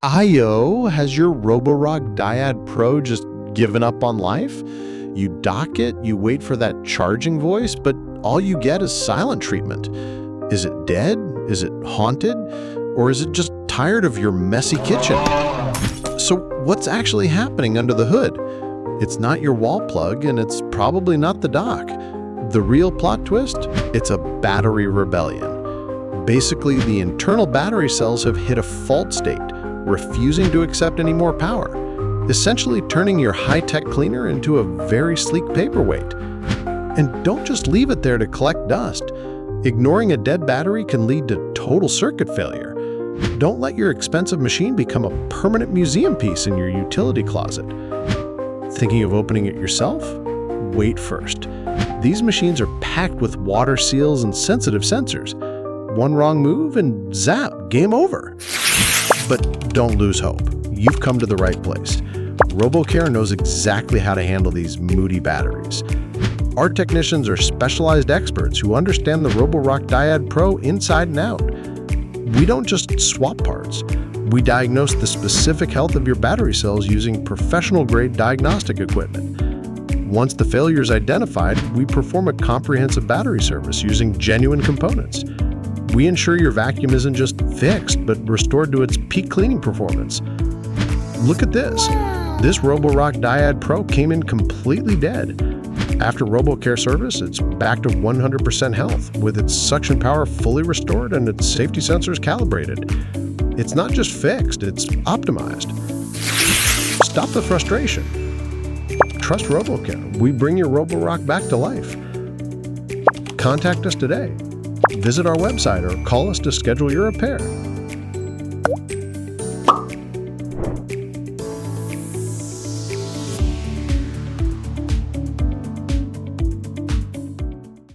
IO, has your Roborock Dyad Pro just given up on life? You dock it, you wait for that charging voice, but all you get is silent treatment. Is it dead? Is it haunted? Or is it just tired of your messy kitchen? So what's actually happening under the hood? It's not your wall plug, and it's probably not the dock. The real plot twist? It's a battery rebellion. Basically, the internal battery cells have hit a fault state, refusing to accept any more power, essentially turning your high-tech cleaner into a very sleek paperweight. And don't just leave it there to collect dust. Ignoring a dead battery can lead to total circuit failure. Don't let your expensive machine become a permanent museum piece in your utility closet. Thinking of opening it yourself? Wait first. These machines are packed with water seals and sensitive sensors. One wrong move and zap, game over. But don't lose hope. You've come to the right place. RoboCare knows exactly how to handle these moody batteries. Our technicians are specialized experts who understand the Roborock Dyad Pro inside and out. We don't just swap parts. We diagnose the specific health of your battery cells using professional-grade diagnostic equipment. Once the failure is identified, we perform a comprehensive battery service using genuine components. We ensure your vacuum isn't just fixed, but restored to its peak cleaning performance. Look at this. This Roborock Dyad Pro came in completely dead. After RoboCare service, it's back to 100% health, with its suction power fully restored and its safety sensors calibrated. It's not just fixed, it's optimized. Stop the frustration. Trust RoboCare. We bring your Roborock back to life. Contact us today. Visit our website or call us to schedule your repair.